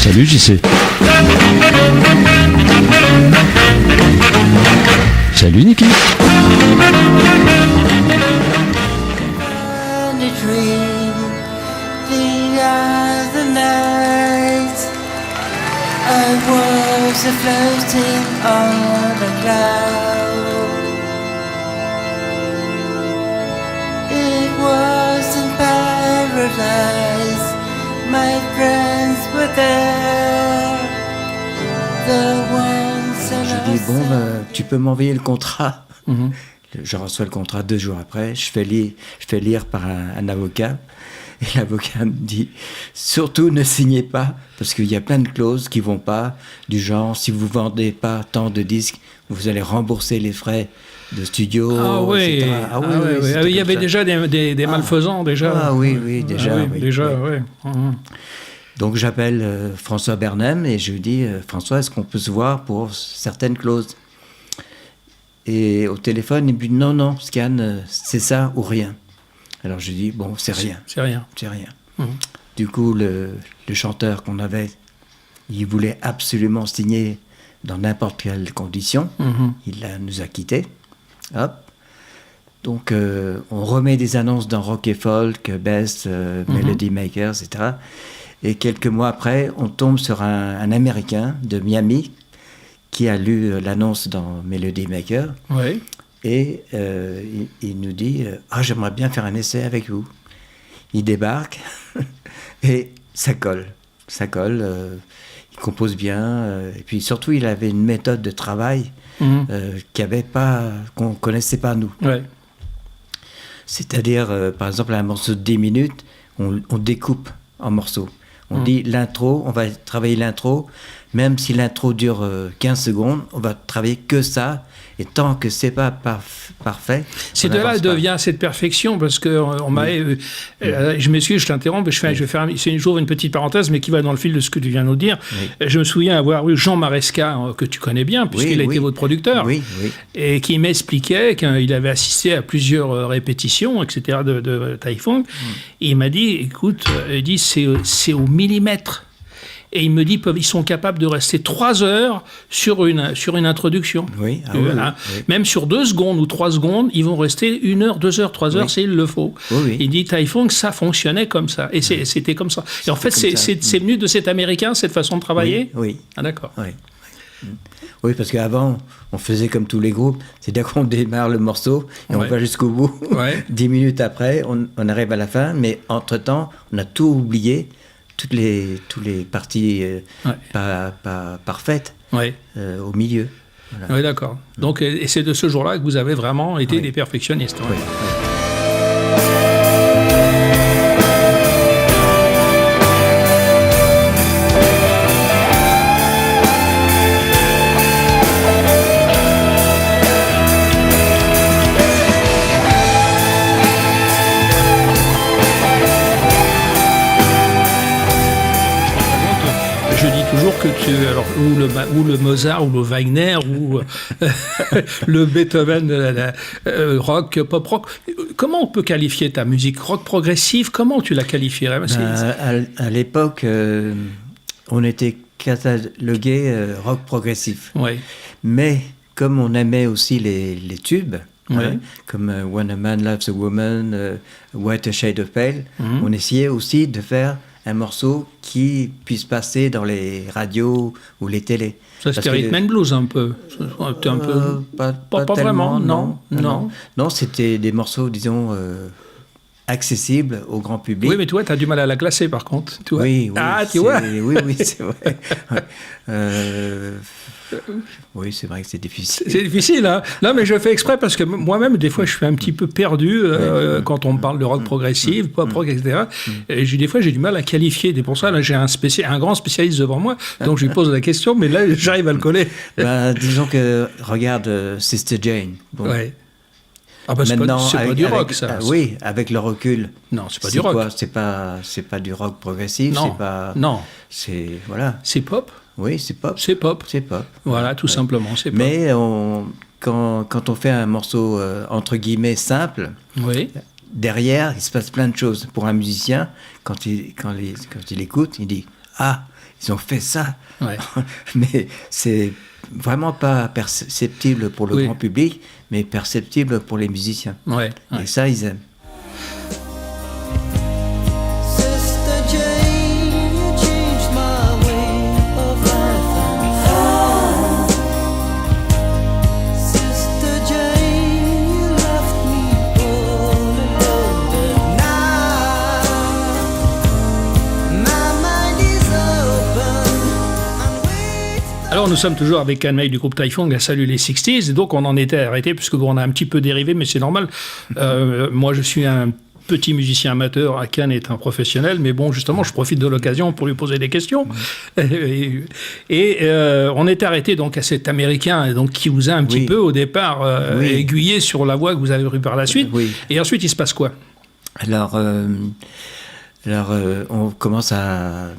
Salut JC. Salut Niki. My friends were there, the ones Je dis, bon, tu peux m'envoyer le contrat. Je reçois le contrat 2 jours après. Je fais lire par un avocat. Et l'avocat me dit, surtout ne signez pas, parce qu'il y a plein de clauses qui ne vont pas, du genre, si vous ne vendez pas tant de disques, vous allez rembourser les frais de studio, etc. Il y avait déjà des malfaisants, déjà. Ah oui, déjà. Oui. Donc j'appelle François Bernem et je lui dis, François, est-ce qu'on peut se voir pour certaines clauses? Et au téléphone, il me dit, non, Scan, c'est ça ou rien. Alors je lui dis, bon, c'est rien. C'est rien. Du coup, le chanteur qu'on avait, il voulait absolument signer dans n'importe quelle condition. Il nous a quittés. Hop. Donc, on remet des annonces dans Rock et Folk, Best, Melody Maker, etc. Et quelques mois après, on tombe sur un Américain de Miami qui a lu l'annonce dans Melody Maker. Oui. Et il nous dit « j'aimerais bien faire un essai avec vous ». Il débarque et ça colle. Il compose bien. Et puis surtout, il avait une méthode de travail qu'on ne connaissait pas, nous. Ouais. C'est-à-dire, par exemple, un morceau de 10 minutes, on découpe en morceaux. On dit l'intro, on va travailler l'intro. Même si l'intro dure 15 secondes, on va travailler que ça. Et tant que c'est pas parfait... C'est de là devient cette perfection, parce que on m'a... je m'excuse, je t'interromps, je vais faire une petite parenthèse, mais qui va dans le fil de ce que tu viens de nous dire. Oui. Je me souviens avoir eu Jean Maresca, que tu connais bien, puisqu'il a été votre producteur, et qui m'expliquait qu'il avait assisté à plusieurs répétitions, etc., de Taifong. Et il m'a dit, écoute, c'est au millimètre. Et il me dit ils sont capables de rester 3 heures sur une introduction. Oui. Même sur 2 secondes ou 3 secondes, ils vont rester 1 heure, 2 heures, 3 heures, s'il le faut. Il dit Taifong, ça fonctionnait comme ça. Et c'était comme ça. Et en fait, c'est venu de cet Américain, cette façon de travailler. Oui. Ah, d'accord. Oui, parce qu'avant, on faisait comme tous les groupes, c'est-à-dire qu'on démarre le morceau et on va jusqu'au bout. 10 minutes après, on arrive à la fin, mais entre-temps, on a tout oublié. Toutes les parties pas parfaites au milieu. Voilà. Oui, d'accord. Donc, et c'est de ce jour-là que vous avez vraiment été des perfectionnistes. Oui. Ou le Mozart, ou le Wagner, ou le Beethoven, rock, pop rock. Comment on peut qualifier ta musique? Rock progressive, comment tu la qualifierais? À l'époque, on était catalogué rock progressif. Mais comme on aimait aussi les tubes, comme When a Man Loves a Woman, White a Shade of Pale, on essayait aussi de faire un morceau qui puisse passer dans les radios ou les télés. Ça, c'était rhythm and blues un peu. Pas vraiment, non. Non, c'était des morceaux, disons, accessibles au grand public. Oui, mais toi, tu as du mal à la classer, par contre. Tu vois. Oui, tu vois. Oui, c'est vrai. Oui, c'est vrai que c'est difficile. C'est difficile, hein. Non, mais je fais exprès parce que moi-même, des fois, je suis un petit peu perdu quand on me parle de rock progressif, pop rock, etc. Et des fois, j'ai du mal à qualifier. Et pour ça, là, j'ai un grand spécialiste devant moi, donc je lui pose la question, mais là, j'arrive à le coller. Disons que, regarde Sister Jane. Bon. Ah bah c'est pas du rock, ça. Oui, avec le recul. Non, c'est pas du rock. C'est pas du rock progressif. Non. Voilà. C'est pop. Oui, c'est pop. C'est pop. Voilà, tout simplement, c'est pop. Mais quand on fait un morceau entre guillemets simple, derrière, il se passe plein de choses. Pour un musicien, quand il écoute, il dit ils ont fait ça. Ouais. Mais c'est vraiment pas perceptible pour le grand public, mais perceptible pour les musiciens. Ouais. Et ça, ils aiment. Alors nous sommes toujours avec Anne May du groupe Typhoon, à Salut les 60s, et donc on en était arrêté, puisque bon, on a un petit peu dérivé, mais c'est normal. Moi je suis un petit musicien amateur, Akan est un professionnel, mais bon, justement, je profite de l'occasion pour lui poser des questions. Et on est arrêté donc à cet Américain donc, qui vous a un petit peu au départ aiguillé sur la voie que vous avez pris par la suite. Et ensuite, il se passe quoi? Alors, on commence à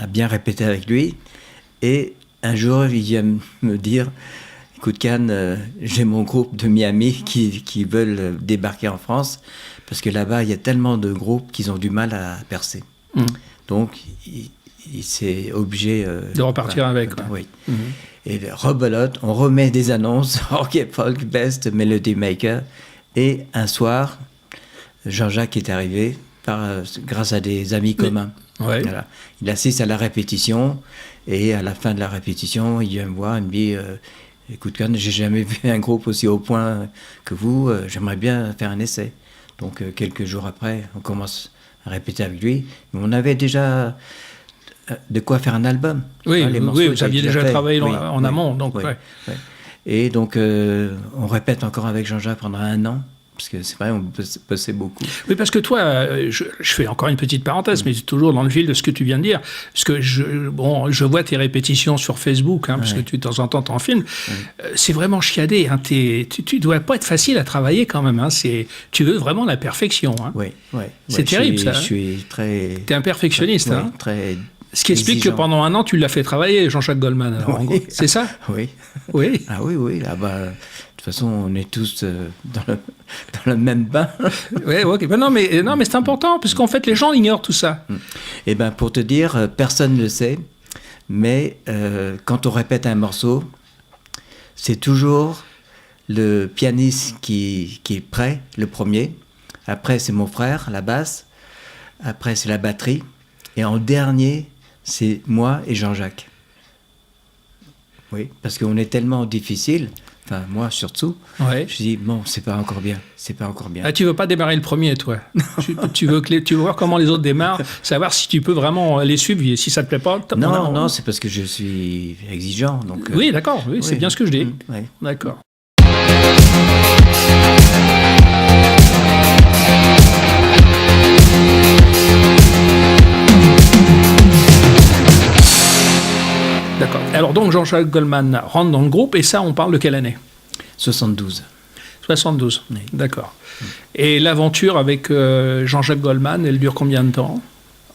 bien répéter avec lui, et un jour, il vient me dire, écoute Can, j'ai mon groupe de Miami qui veulent débarquer en France, parce que là-bas, il y a tellement de groupes qu'ils ont du mal à percer. Donc, il s'est obligé... de repartir avec. Oui. Et rebelote, on remet des annonces, rock et folk, best, melody maker, et un soir, Jean-Jacques est arrivé grâce à des amis communs. Voilà. Il assiste à la répétition, et à la fin de la répétition, il vient me voir, il me dit écoute, Can, j'ai jamais vu un groupe aussi au point que vous, j'aimerais bien faire un essai. Donc quelques jours après, on commence à répéter avec lui. Mais on avait déjà de quoi faire un album. Oui, vous aviez déjà travaillé en amont. Donc, Et donc on répète encore avec Jean-Jacques pendant 1 an. Parce que c'est vrai, on bossait beaucoup. Oui, parce que toi, je fais encore une petite parenthèse, mais c'est toujours dans le fil de ce que tu viens de dire. Parce que je vois tes répétitions sur Facebook, parce que tu, de temps en temps, t'en filmes. C'est vraiment chiadé. Hein, tu dois pas être facile à travailler quand même. Hein, tu veux vraiment la perfection. Hein. Oui. C'est terrible, ça. Je suis très... T'es un perfectionniste. Hein. Très... Ce qui explique que pendant 1 an, tu l'as fait travailler, Jean-Jacques Goldman. Alors, en gros. C'est ça? Oui. Ah oui. Ah bah... De toute façon, on est tous dans le même bain. Oui, ok. Ben non, mais c'est important, parce qu'en fait, les gens ignorent tout ça. Eh bien, pour te dire, personne ne le sait, mais quand on répète un morceau, c'est toujours le pianiste qui est prêt, le premier. Après, c'est mon frère, la basse. Après, c'est la batterie. Et en dernier, c'est moi et Jean-Jacques. Oui, parce qu'on est tellement difficile... Enfin, moi, surtout, je dis, bon, c'est pas encore bien. Ah, tu veux pas démarrer le premier, toi. tu veux voir comment les autres démarrent, savoir si tu peux vraiment les suivre, et si ça te plaît pas. Non, c'est parce que je suis exigeant. Donc, oui, d'accord, c'est bien ce que je dis. D'accord. D'accord. Alors donc Jean-Jacques Goldman rentre dans le groupe, et ça, on parle de quelle année? 72. 72, d'accord. Et l'aventure avec Jean-Jacques Goldman, elle dure combien de temps?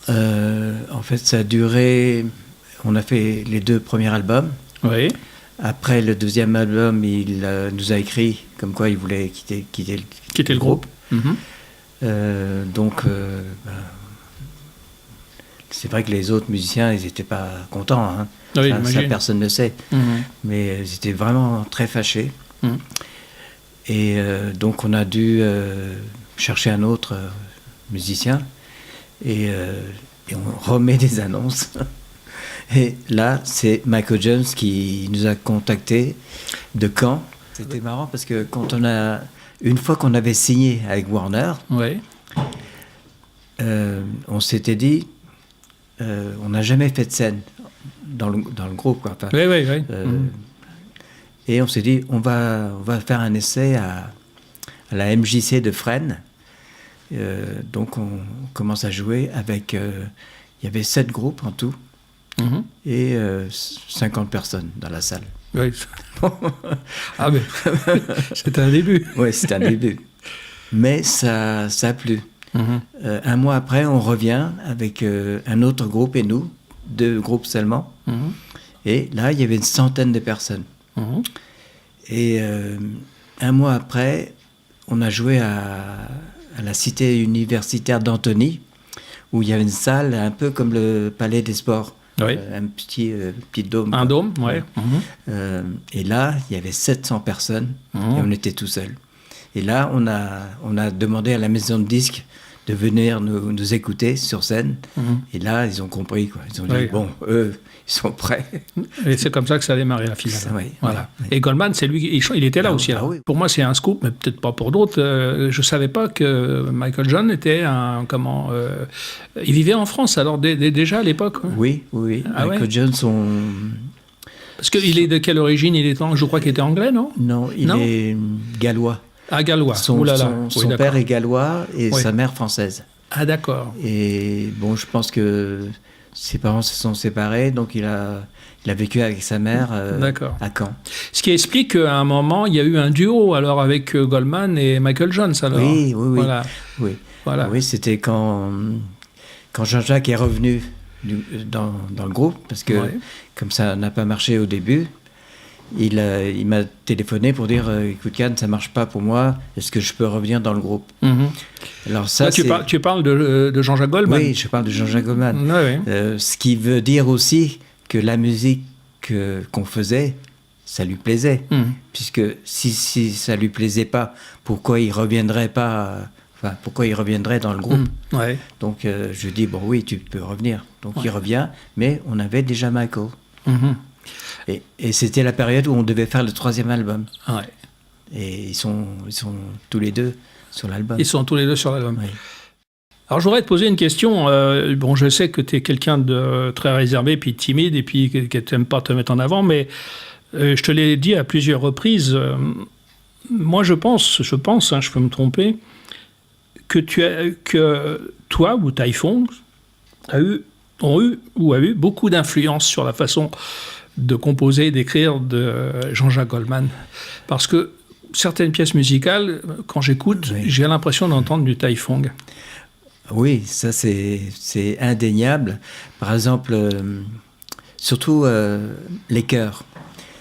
En fait, ça a duré... On a fait les 2 premiers albums. Oui. Après le 2e album, il nous a écrit comme quoi il voulait quitter le groupe. Donc... c'est vrai que les autres musiciens, ils n'étaient pas contents. Hein. Oui, ça, personne ne sait. Mais ils étaient vraiment très fâchés. Et donc, on a dû chercher un autre musicien. Et on remet des annonces. Et là, c'est Michael Jones qui nous a contactés de Caen. C'était marrant parce que une fois qu'on avait signé avec Warner, on s'était dit... on n'a jamais fait de scène dans le groupe. Quoi. Enfin, et on s'est dit, on va faire un essai à la MJC de Fresnes. Donc on commence à jouer avec... il y avait 7 groupes en tout, et 50 personnes dans la salle. Oui. Ah mais c'était un début. Oui, c'était un début. Mais ça a plu. 1 mois après, on revient avec un autre groupe et nous, 2 groupes seulement. Et là, il y avait une centaine de personnes. Et 1 mois après, on a joué à la cité universitaire d'Antony, où il y avait une salle un peu comme le Palais des Sports. Oui. Un petit dôme. Un dôme, ouais. Et là, il y avait 700 personnes et on était tout seuls. Et là, on a demandé à la maison de disques de venir nous écouter sur scène. Et là, ils ont compris, quoi. Ils ont dit, bon, eux, ils sont prêts. Et c'est comme ça que ça a démarré la finale. Oui, voilà. oui. Et Goldman, c'est lui, il était là aussi. Oui. Pour moi, c'est un scoop, mais peut-être pas pour d'autres. Je savais pas que Michael John était il vivait en France, alors déjà à l'époque. Oui. Ah Michael John, Parce qu'il est de quelle origine? Je crois qu'il était anglais, non? Non, il est gallois. Ah, gallois. Son père est gallois et sa mère française. Ah, d'accord. Et bon, je pense que ses parents se sont séparés, donc il a vécu avec sa mère à Caen. Ce qui explique qu'à un moment, il y a eu un duo alors avec Goldman et Michael Jones. Alors. Oui. Voilà. Voilà. Oui, c'était quand Jean-Jacques est revenu dans le groupe, parce que comme ça n'a pas marché au début, il m'a téléphoné pour dire écoute Can, ça marche pas pour moi, est-ce que je peux revenir dans le groupe? Alors ça, là, tu parles de Jean-Jacques Goldman. Oui, je parle de Jean-Jacques Goldman. Oui. Ce qui veut dire aussi que la musique qu'on faisait, ça lui plaisait. Puisque si ça lui plaisait pas, pourquoi il reviendrait dans le groupe? Donc je dis bon oui, tu peux revenir. Donc il revient, mais on avait déjà Michael. Et c'était la période où on devait faire le 3e album. Et ils sont tous les deux sur l'album. Ils sont tous les deux sur l'album. Oui. Alors, je voudrais te poser une question. Bon, je sais que tu es quelqu'un de très réservé, puis timide, et puis que tu n'aimes pas te mettre en avant, mais je te l'ai dit à plusieurs reprises. Moi, je pense, je peux me tromper, que toi ou Typhoon a eu beaucoup d'influence sur la façon de composer et d'écrire de Jean-Jacques Goldman. Parce que certaines pièces musicales, quand j'écoute, j'ai l'impression d'entendre du Typhoon. Oui, ça c'est indéniable. Par exemple, surtout les chœurs.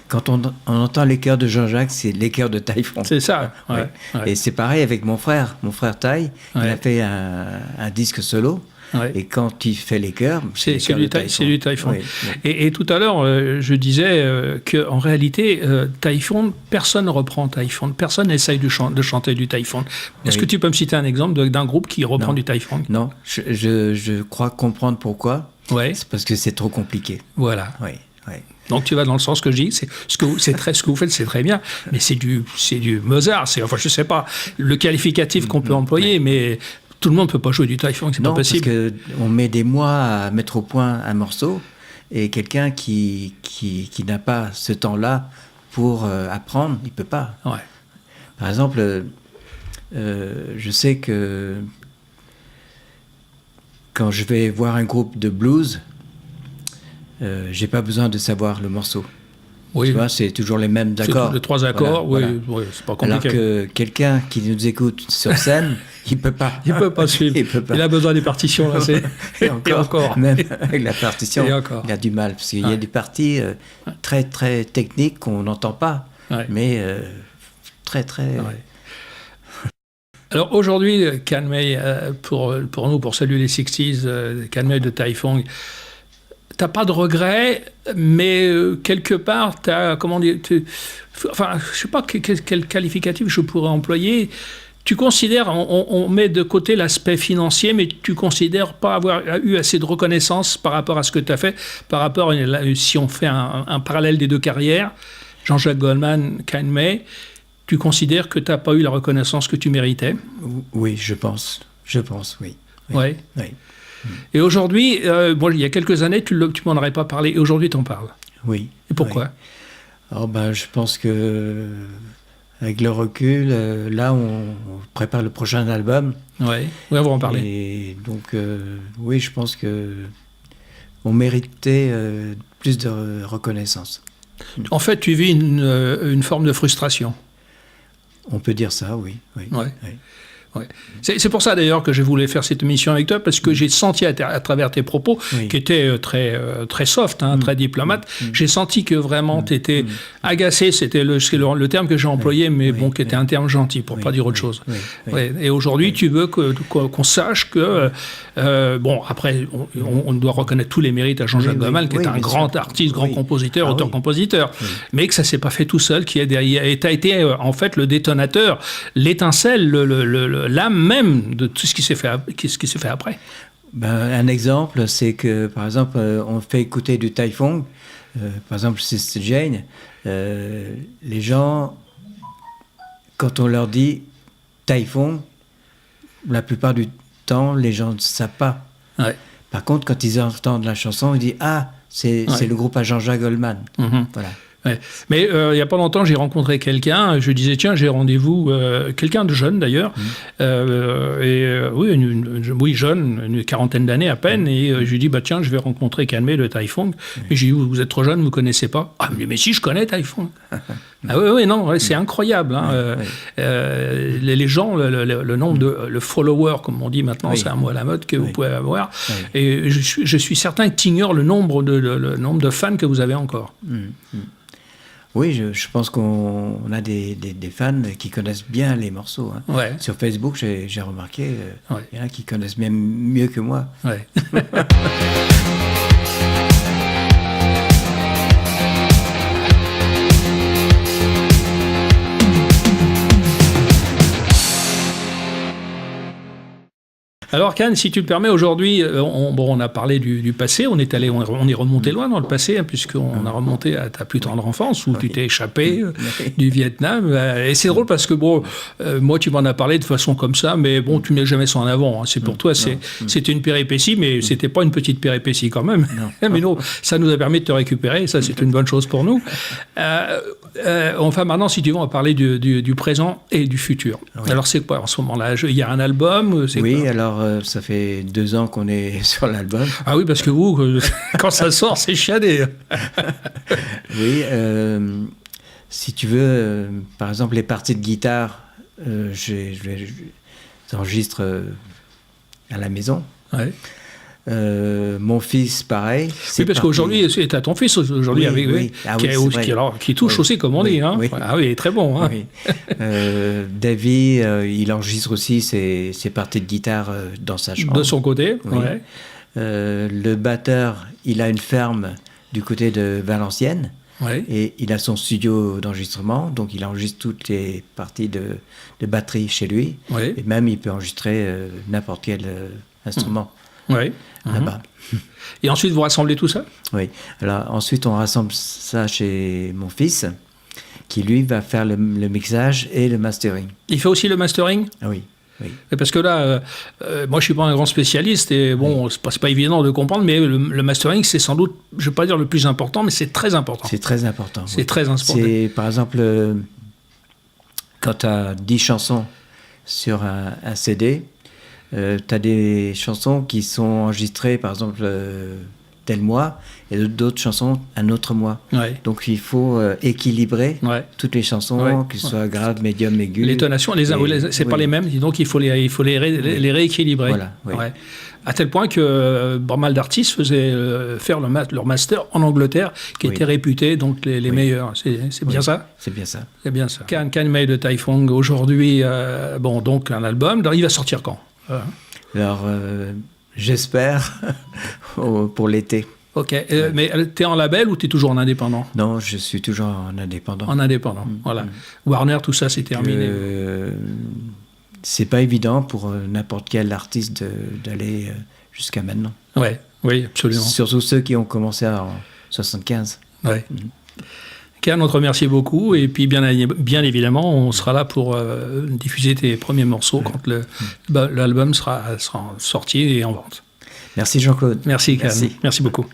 Quand on entend les chœurs de Jean-Jacques, c'est les chœurs de Typhoon. C'est ça. Et c'est pareil avec mon frère Ty. Il a fait un disque solo. Et quand il fait les chœurs, c'est du Typhoon. Et tout à l'heure, je disais qu'en réalité, Typhoon, personne ne reprend Typhoon. Personne n'essaye de chanter du Typhoon. Est-ce que tu peux me citer un exemple d'un groupe qui reprend du Typhoon? Non, je crois comprendre pourquoi. C'est parce que c'est trop compliqué. Voilà. Donc tu vas dans le sens que je dis, ce que vous faites, c'est très bien, mais c'est du Mozart. Je sais pas le qualificatif qu'on peut employer, mais tout le monde ne peut pas jouer du Typhoon, c'est pas possible. Parce qu'on met des mois à mettre au point un morceau, et quelqu'un qui n'a pas ce temps-là pour apprendre, il ne peut pas. Par exemple, je sais que quand je vais voir un groupe de blues, j'ai pas besoin de savoir le morceau. Tu vois, c'est toujours les mêmes accords. Les 3 accords, voilà. C'est pas compliqué. Alors que quelqu'un qui nous écoute sur scène, il peut pas. Il peut pas suivre. Il a besoin des partitions, là. Et encore. Même avec la partition, il a du mal. Parce qu'il y a des parties très, très techniques qu'on n'entend pas. Mais très, très... Alors aujourd'hui, Can May, pour nous, pour saluer les 60s, Can May de Typhoon, t'as pas de regrets, mais quelque part, t'as, comment dire, je sais pas quel qualificatif je pourrais employer. Tu considères, on met de côté l'aspect financier, mais tu considères pas avoir eu assez de reconnaissance par rapport à ce que tu as fait, par rapport, si on fait un parallèle des deux carrières, Jean-Jacques Goldman, Can May, tu considères que tu n'as pas eu la reconnaissance que tu méritais? Oui, je pense, oui. Oui. Et aujourd'hui, il y a quelques années, tu m'en aurais pas parlé, et aujourd'hui, tu en parles. Oui. Et pourquoi? Alors, je pense que, avec le recul, là, on prépare le prochain album. Oui, on va en parler. Et donc, oui, je pense que on méritait plus de reconnaissance. En fait, tu vis une forme de frustration. On peut dire ça, oui. Ouais. C'est pour ça d'ailleurs que je voulais faire cette émission avec toi, parce que j'ai senti à travers tes propos, qui étaient très soft, très diplomates, j'ai senti que vraiment tu étais agacé, c'était le terme que j'ai employé, mais bon, qui était un terme gentil, pour pas dire autre chose. Ouais. Et aujourd'hui, tu veux qu'on sache que, bon, après, on doit reconnaître tous les mérites à Jean-Jacques Goldman, qui est un grand artiste, grand compositeur, auteur-compositeur, mais que ça s'est pas fait tout seul, qui a été en fait le détonateur, l'étincelle, l'âme même de tout ce qui s'est fait après. Un exemple, c'est que, par exemple, on fait écouter du Taifong, par exemple, Sister Jane, les gens, quand on leur dit Taifong, la plupart du temps, les gens ne savent pas. Ouais. Par contre, quand ils entendent la chanson, ils disent « Ah, c'est le groupe à Jean-Jacques Goldman. Voilà. Ouais. Mais il n'y a pas longtemps, j'ai rencontré quelqu'un, je disais, tiens, j'ai rendez-vous, quelqu'un de jeune d'ailleurs, oui, jeune, une quarantaine d'années à peine, et je lui dis, bah tiens, je vais rencontrer Calmé de Taifong. Et j'ai dit, vous êtes trop jeune, vous ne connaissez pas? Ah, mais si, je connais Taifong. C'est incroyable. Hein. Les gens, le nombre le follower, comme on dit maintenant, c'est un mot à la mode que vous pouvez avoir, et je suis certain que tu ignores le nombre de fans que vous avez encore. Oui, je pense qu'on a des fans qui connaissent bien les morceaux. Hein. Ouais. Sur Facebook, j'ai remarqué, il y en a qui connaissent même mieux que moi. Ouais. Alors, Can, si tu le permets, aujourd'hui, on a parlé du passé, on est remonté loin dans le passé, hein, puisqu'on a remonté à ta plus tendre enfance, où tu t'es échappé du Vietnam. Et c'est drôle parce que, moi, tu m'en as parlé de façon comme ça, mais bon, tu ne mets jamais ça en avant. Hein. C'est pour toi, c'était une péripétie, mais c'était pas une petite péripétie quand même. Mais non, ça nous a permis de te récupérer, ça, c'est une bonne chose pour nous. Enfin, maintenant, si tu veux, on va parler du présent et du futur. Oui. Alors, c'est quoi en ce moment-là? Il y a un album? Oui, alors, ça fait 2 ans qu'on est sur l'album. Ah oui, parce que vous, quand ça sort, c'est chiadé. Oui, si tu veux, par exemple, les parties de guitare, j'enregistre à la maison. Ouais. Mon fils, pareil. Oui, parce qu'aujourd'hui, c'est à ton fils aujourd'hui, qui touche aussi, comme on dit. Hein. Oui. Ah oui, il est très bon. Hein. Oui. Davy, il enregistre aussi ses parties de guitare dans sa chambre. De son côté, oui. Ouais. Le batteur, il a une ferme du côté de Valenciennes. Ouais. Et il a son studio d'enregistrement, donc il enregistre toutes les parties de batterie chez lui. Ouais. Et même, il peut enregistrer n'importe quel instrument. Oui. Là-bas. Et ensuite, vous rassemblez tout ça? Oui. Alors, ensuite, on rassemble ça chez mon fils, qui, lui, va faire le mixage et le mastering. Il fait aussi le mastering? Ah oui. Oui. Parce que là, moi, je ne suis pas un grand spécialiste, et bon, c'est pas évident de comprendre, mais le mastering, c'est sans doute, je ne vais pas dire le plus important, mais c'est très important. C'est très important. C'est très important. C'est, par exemple, quand tu as 10 chansons sur un CD, tu as des chansons qui sont enregistrées, par exemple, tel mois, et d'autres chansons un autre mois. Ouais. Donc il faut équilibrer toutes les chansons, que ce soit grave, médium, aigu. Les tonations, c'est pas les mêmes, donc il faut les rééquilibrer. Voilà, ouais. À tel point que pas mal d'artistes faisaient faire leur master en Angleterre, qui était réputé, donc les meilleurs. C'est bien ça? C'est bien ça. C'est bien ça. Can May de Taifong, aujourd'hui, donc un album. Il va sortir quand? Alors, j'espère pour l'été. Ok, mais tu es en label ou tu es toujours en indépendant? Non, je suis toujours en indépendant. En indépendant, voilà. Warner, tout ça, c'est terminé. C'est pas évident pour n'importe quel artiste d'aller jusqu'à maintenant. Oui, absolument. Surtout ceux qui ont commencé en 75. Ouais. Can, on te remercie beaucoup, et puis bien évidemment, on sera là pour diffuser tes premiers morceaux quand l'album sera sorti et en vente. Merci Jean-Claude. Merci Can, merci beaucoup.